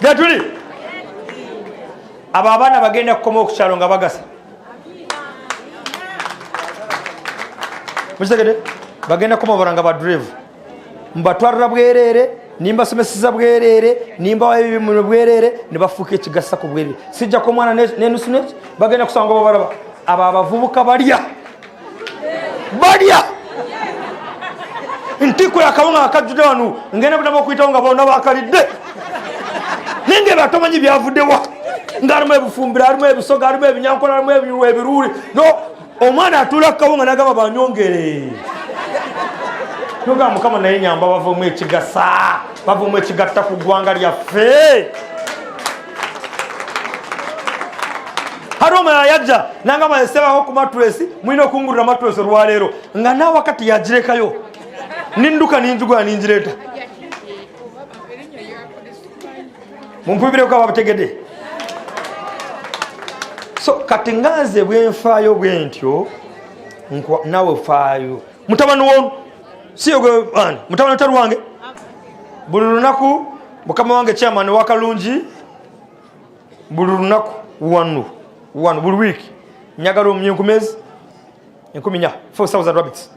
Gatuli abo abaana bagenda kukoma okukyalo nga bagasa mukitegede bagenda kukoma baranga badrive mbatwarira bwerere nimbasomeseza bwerere nimbawa ebimu bwerere nibafuuka ekigasa ku bwerere sijja ko mwana n'enusu neki bagenda kusanga babaraba abo abavubuka balya ntiko yakawunga akajjude wano ngenda kudama okuyitawo nga bonna bakalidde ninge batomanyi byavuddewa ngalimu ebifumbira alimu ebisoga alimu ebinyankola alimu ebiruuli no omwana atula kawunga nagamba banyongere nogamba mukama naye nyamba bavumu ekigasa bavumu ekigatta ku ggwanga lyaffe hari omulala yajja nangamba esebako ku maturesi mulina okungulira maturesi olwaleero nga naawe wakati yagirekayo ninduka ninjugula ninjireeta mumpubireko ababutegedde so kati nganze bwenfaayo bwentyo nawe faayo mutabani wonu siyo mutabani utali wange buli lunaku mukama wange chairman wakalungi buli lunaku wanu buli wiiki nyagala omumyenkumezi 10,000 rabbits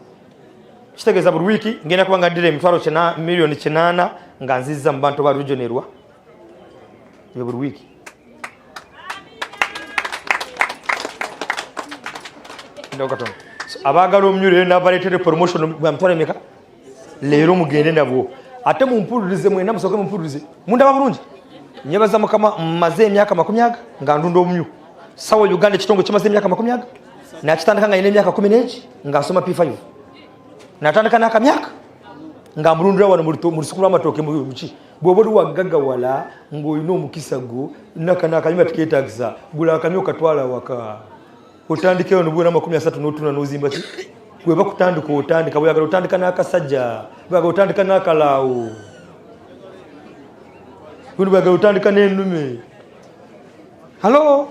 kitegeeza buli wiiki ngenda kuba nga ddira emitwalo milioni 8 nga nzizza mu bantu ba rujonerwa eyo buli wiiki abaagala omumyulire nabaleetere promotion bwa mitwalo emeka leero mugende nabwo ate mumpulirize mwena musooke mumpulirize mundaba bulungi nyebaza mukama mmaze emyaka 40 nga ndunda omumyu Sao Uganda ekitongole kimaze emyaka 40 nakitandika nga ina emyaka 10 nga nsoma P5 natandika n'akamyaka nga mulundira wano mu lusuku lw'amatooke muki bw'oba oli waggagawala ng'olina omukisa gwo nakanyuma tukeetagisa gula akamyu okatwala waka otandikeyo nobuwera 30 n'otuna n'ozimba ki bwe bakutandika otandika bweyagala otandika n'akasajja bweyagala otandika n'akalaawo buno bweyagala otandika n'ennume halo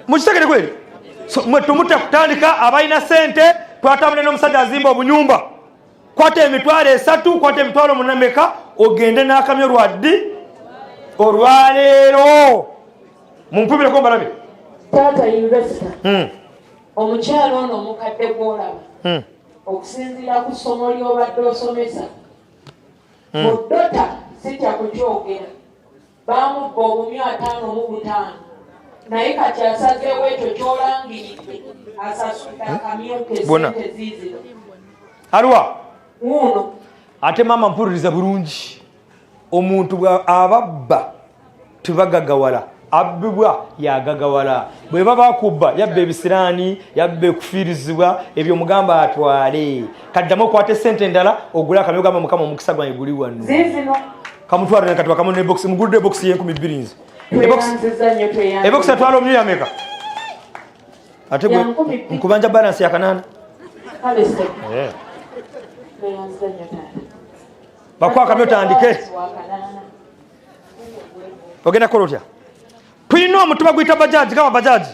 mukitegere kweri mwe tumuta kutandika abalina sente twatambule n'omusajja azimba obunyumba kwata emitwalo 3 kwata emitwalo 8 ogende n'akamyo lwaddi olwaleero mumpubireko mbalabe taata investor omukyalo ono omukadde gw'olaba okusinziira ku ssomo ly'obadde osomesa muddota sijja kukyogera baamubba obumyu 55 naye kati asazeewo ekyo kyolangiridde asasudde akamyuka esente ziizino alwa uno ate maama mpuliriza bulungi omuntu ababba tebagagawala abbibwa yagagawala bwe baba bakubba yabba ebisiraani yabba ekufiirizibwa ebyo mugamba atwale kaddamu okwate sente endala ogula akamyo gamba mukama omukisa gwange guli wano ziizino kamutwalire kati wakamu ne box mugulide box ye 12 nzi ebox atwala omulyo yameka ate gwe nkubanja balance ya 8 bakwa akamyo tandike ogenda kola otya tulina omutuba gwita bajaji gaba bajaji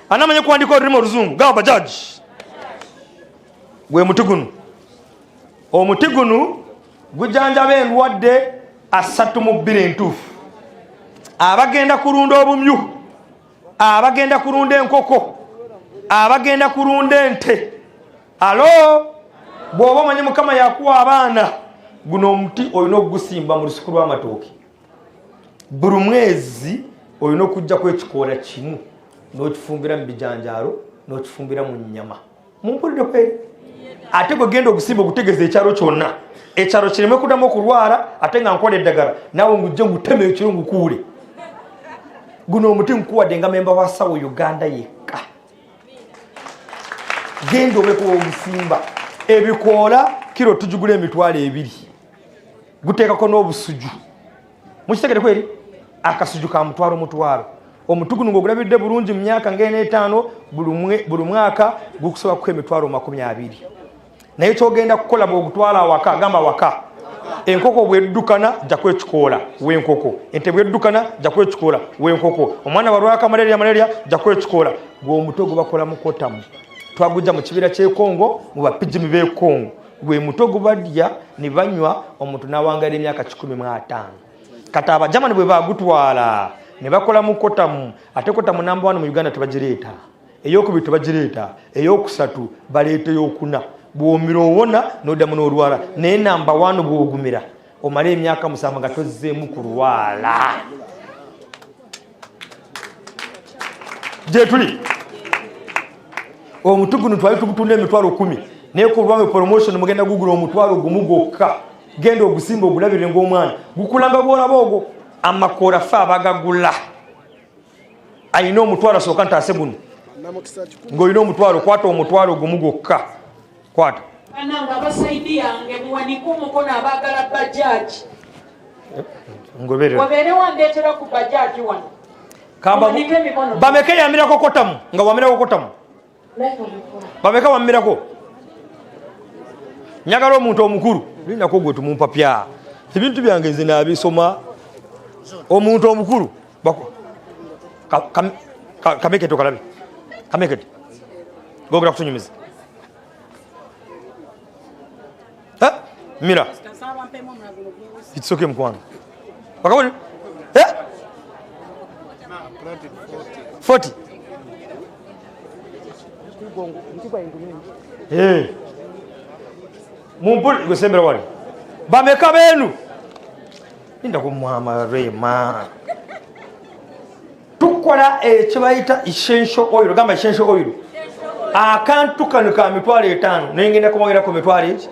anamanya kuwandika olulimi oluzungu gaba bajaji gwe muti guno omuti guno gujanjaba endwadde 32 entuufu abagenda kulunda obumyu abagenda kulunda enkoko abagenda kulunda ente alo bw'oba omanyi mukama yakuwa abaana guno omuti olina okugusimba mu lusuku lw'amatooke buli mwezi olina okujja kwekikoola kimu n'okifumbira mu bijanjaalo n'okifumbira mu nnyama mumpulire kweri ate gwe genda ogusimba ogutegeeza ekyalo kyonna ekyalo kireme kuddamu okulwala ate nga nkola eddagala naawe ngujje nguteme ekiro ngukuule guno omuti nkuwadde nga memba wa Sao Uganda yekka genda obeko ogusimba ebikoola kiro tujugula emitwalo 2 guteekako n'obusuju mukitegere kweri akasuju ka mutwalo omuti guno ng'ogulabidde bulungi mu myaka nga 5 buli mwaka gukusoba kuko emitwalo 20 naye kyogenda kukola bw'ogutwala awaka gamba waka enkoko bweddukana jja kwekikoola w'enkoko ente bweddukana jja kwekikoola w'enkoko omwana balwaka malaria jja kwekikoola gw'omuti ogwo bakola mu kotamu twagujja mu kibira ky'e Kongo mu bapijimi b'e Kongo gwe muto gubadya ne banywa omuntu n'awangaala emyaka 15 kati abajamani bwe bagutwala ne bakola mu kotamu ate kotamu namba 1 mu Uganda tebagireeta ey'okubiri tebagireeta ey'okusatu baleeta ey'okuna bw'omira owona n'oddamu n'olwala naye namba 1 bw'ogumira omala emyaka 7 nga tozzeemu kulwala gye tuli omutu guno twali tugutunda emitwalo 10 naye ku lwame promotion mugenda gugula omutwalo gumu gwokka genda ogusimba ogulabire ng'omwana gukulanga bwolaba ogwo amakoola fe abagagula ayina omutwalo asooka ntaase guno ng'olina omutwalo kwata omutwalo gumu gwokka kwata ananga basaidi yange muwanike omukono abaagala bajaji wabeere wandeetera ku bajaji wano bameka yamirako kotamu nga wamirako kotamu bameka wamirako nyagala omuntu omukulu linako gwe tumumpapya ebintu byange nze nabisoma omuntu omukulu kamekete okalabe kamekete gogera kutunyumiza mira itsoke mkwana wakabuli 40 mumpuli gwesembera wali bameka benu inda kumwama rema tukola ekibayita essential oil gamba essential oil akantu kano ka mitwalo 5 nengenda kumwogera ku mitwalo eki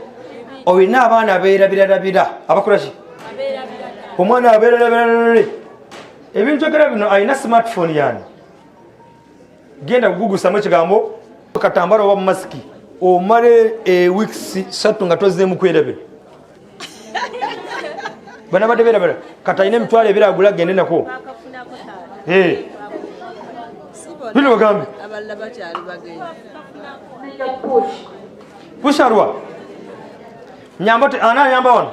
oyina abaana beerabirabira abakola ki omwana abeerabirabira ebintu ekera bino alina smartphone yani genda kugugusamu ekigambo katambala oba masiki omale weeks 3 nga tozzeemu kwerabira bana badde beerabira kati alina emitwalo ebiri agula agende nako bino bagambe pusharwa nyamba ana nyamba wano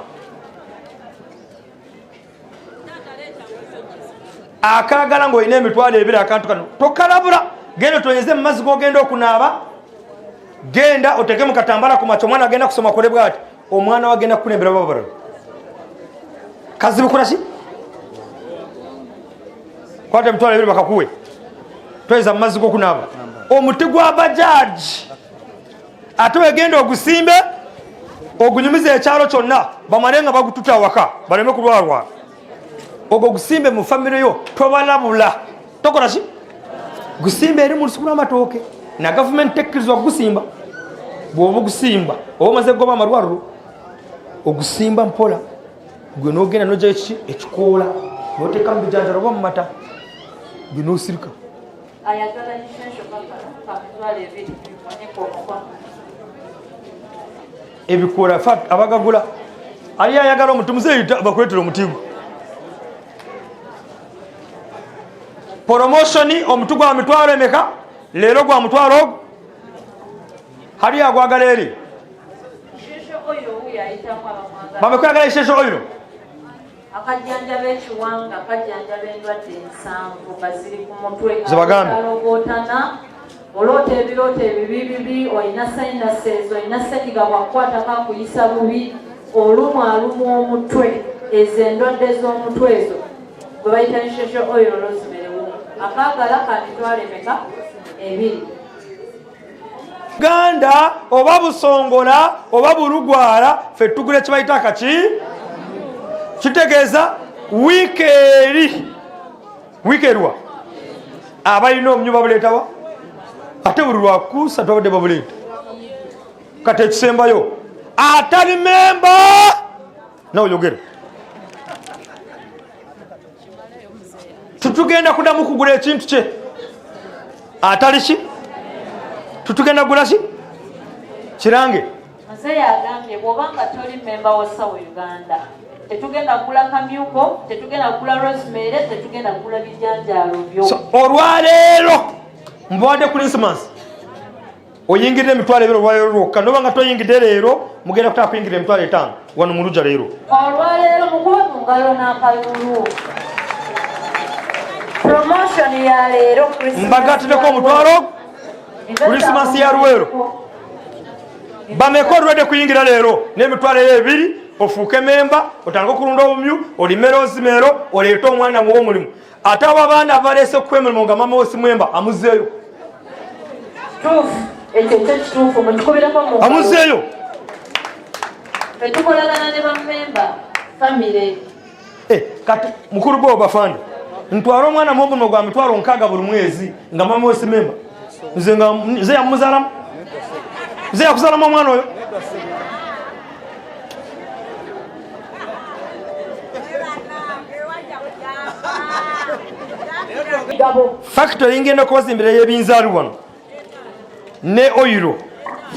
akagala ng'olina emitwalo ebiri akantu kano tokalabula genda otonyeze mu mazzi g'ogenda okunaaba genda oteke mu katambala ku macho omwana agenda kusoma kole bwati omwana we agenda kukulembera babalala kazibu kola ki kwata emitwalo ebiri bakakuwe toyeza mu mazzi g'okunaaba omuti gwa bajaji ate wegenda ogusimbe ogunyumiza ekyalo kyonna bamale nga bagututa awaka baleme kulwalwala ogwo gusimbe mu famire yo tobalabula tokola ki gusimbe eri mu lusuku lw'amatooke na gavumenti tekkirizibwa kugusimba bw'oba ogusimba oba omaze kugoba amalwaliro ogusimba mpola gwe n'ogenda n'ojja ekikoola n'oteeka mu bijanjalo oba mu mata gwe n'osirika ebikoola abagagula ali ayagala omuti muzeeyita bakuleetera omutigo promotioni omutu gwa mitwalo emeka leero gwa mutwalo ogwo hali agwagala eri bamekwagala ishesho oyiro akajjanjaba ekiwanga akajjanjaba endwadde 7 nga ziri ku mutwe zibagambe olota ebirooto ebibibibi olina sinuses olina senyiga bwakukwatako akuyisa bubi olumwa omutwe ezo endwadde z'omutwe ezo gwe bayita ishesho oyiro rozimerewo akagala kamitwalo emeka 2 Uganda oba busongola oba bulugwala fe tugule kibayita kaki kitegeeza wikerwa abalina omunyu babuleetawa ate buli lwakuusa tobadde babuleeta kati ekisembayo atali memba nawoyogere tutugenda kuddamu kugula ekintu kye atali ki tutugenda kugula ki kirange Mazeya agambye bw'obanga toli memba wa Sao Uganda tetugenda kugula kamyuko tetugenda kugula rosemary tetugenda kugula bijanjaalo byo olwaleero mbawadde Christmas oyingirira emitwalo ebiri olwaleero lwokka nobanga toyingidde leero mugenda kutaka kuyingirira emitwalo 5 wano mu lujja leero olwaleero mukube mu ngalo n'akalulu promotion ya leero mbagatteko omutwalo Christmas ya Luweero bameka olwedde kuyingira leero n'emitwalo ebiri ofuuke memba otandika okulunda obumyu olimera ozimero oleete omwana muwo omulimu ate abo abaana abaleese okuwa emirimu nga mama wosi mwemba amuzeeyo ekyo kyekituufu mukikubirako mu amuzeeyo tetukolagana ne bammemba famire kati mukulu gwe obafanda ntwala omwana mu omulimu gwa mitwalo 6 buli mwezi nga mama wosi memba nze yamuzaalamu nze yakuzaalamu omwana oyo factory ngenda kubazimbira y'ebinzaali wano ne oyiro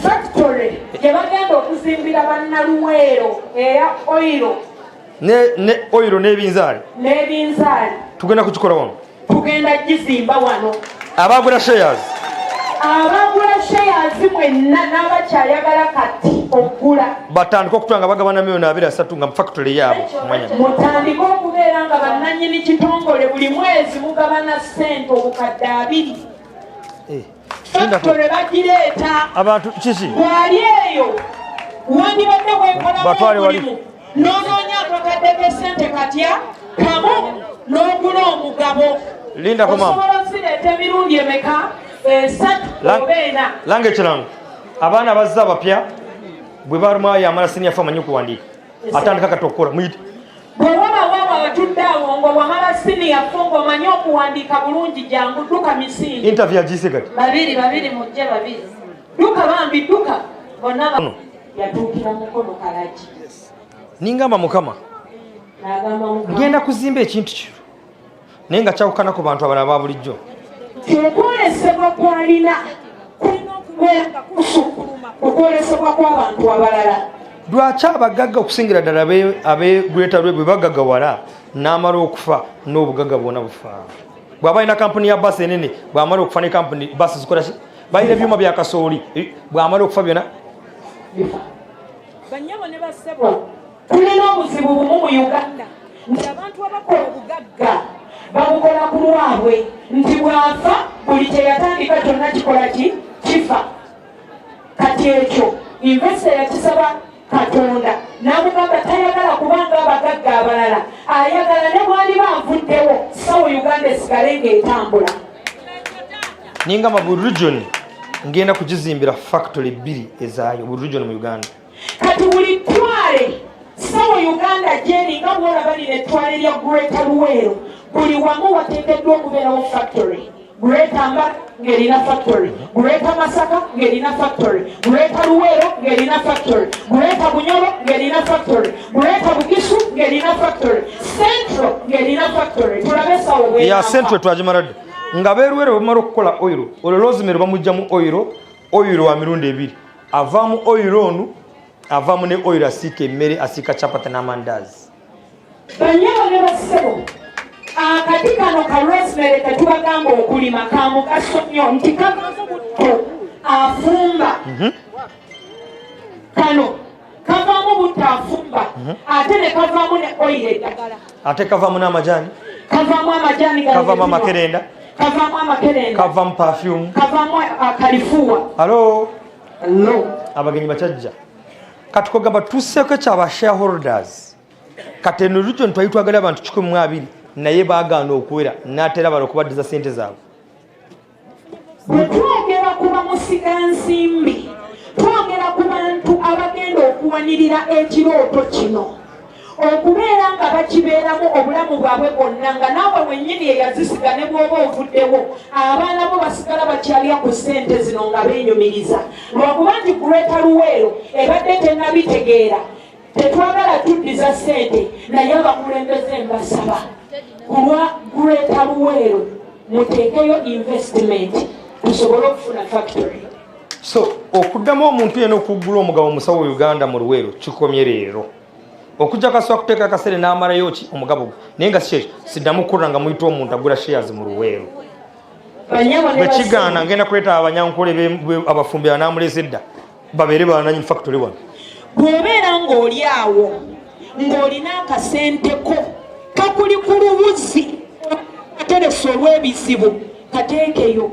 factory gyebagenda okuzimbira bannaluweero era oyiro ne oyiro n'ebinzaali tugenda kukikola wano tugenda gizimba wano abagula shares mwenna n'abakyayagala kati okugula batandika okutwanga bagabana miliyoni 23 nga factory yaabo mutandika okubeera nga bannannyini kitongole buli mwezi mugabana ssente obukadde 2 factory bagireeta abantu kiki bwali eyo wandibadde bwenkolamu omulimu n'onoonya akakadde k'essente katya kamu n'ogula omugabo lindako mama osobola ozireeta emirundi emeka lange ekirango abaana abazze abapya bwe balumayo yamala siniyafe amanyi okuwandiika atandika kati okukola muyite bwe wabawaaba batudde awo nga wamala siniyafe ng'omanyi okuwandiika bulungi jangu dduka misindi interview agiyise kati babiri mujje babiri dduka bambi dduka bonna yatuukira mukono kalaki ningamba mukama ngenda kuzimba ekintu kyo naye nga kyawukana ku bantu abalala ba bulijjo okwolesebwa kwalina kulina okubeera nga kusukkuluma okwolesebwa kw'abantu abalala lwaki abagagga okusingira ddala abegweta lwe bwe bagaggawala n'amala okufa n'obugagga bwona bufa bw'aba alina kampuni ya basi enene bw'amala okufa ne kampuni basi zikola ki balina ebyuma bya kasooli bw'amala okufa byona banyabo ne bassebo tulina obuzibu bumu mu uganda nti abantu abakola obugagga babukola ku lwabwe nti bwafa buli kye yatandika kyonna kikola ki kifa kati ekyo investa yakisaba katonda n'amugamba tayagala kubanga abagagga abalala ayagala ne bwali banvuddewo Sao Uganda esigale ng'etambula ningamba buli region ngenda kugizimbira factory 2 ezaayo buli region mu Uganda kati buli twale Sao Uganda jeri nga bwolaba lino ettwale lya Greater Luweero buli wamu wateekeddwa okubeerawo factory Greater Mba ng'erina factory Greater Masaka ng'erina factory Greater Luweero ng'erina factory Greater Bunyoro ng'erina factory Greater Bugisu ng'erina factory Central ng'erina factory tulabe Sao bwe ya Central twagimaradde nga beeruweero bamala okukola oyiro olwo lozimero bamugjamu oyiro wa mirundi 2 avaamu oyiro onu avaamu ne oyiro asiika emmere asiika capati n'amandaazi banyabo ne bassebo akati kano ka rosemary ketubagamba okulima ka mugaso nnyo nti kavaamu butto afumba kano kavaamu butto afumba ate ne kavaamu ne oyiro eddagala ate kavaamu n'amajaani kavaamu amajaani kavaamu amakerenda kavaamu amakerenda kavaamu perfume kavaamu akalifuwa halo abagenyi bakyajja kati kugamba tuseeko kyaba shareholders kati eno region twayitwagala abantu 12 naye baagaana okuwera n'atera bano okubaddiza ssente zaabwe bwe twogera ku bamusigansimbi twogera ku bantu abagenda okuwanirira ekirooto kino okubeera nga bakibeeramu obulamu bwabwe bwonna nga naawe wennyini eyazisiga ne bw'oba ovuddewo abaana bo basigala bakyalya ku ssente zino nga beenyumiriza lwakuba nti Greater Luweero ebadde tennabitegeera tetwagala tuddiza ssente naye abakulembeze mbasaba ku lwa Greater Luweero muteekeyo investment tusobole okufuna factory so okuddamu omuntu yena okuggula omugabo mu Sao Uganda mu Luweero kikomye leero okujja kasobola kuteeka akasere n'amalayo ki omugabo naye nga si siddamu kukola nga muyita omuntu agula shares mu Luweero bwe kigaana ngenda kuleeta abanyankole abafumbi banaamuleesa edda babeere bananyini factory wano bw'obeera ng'oli awo ng'olina akasenteko kakuli ku luwuzi ateresa olw'ebizibu kateekeyo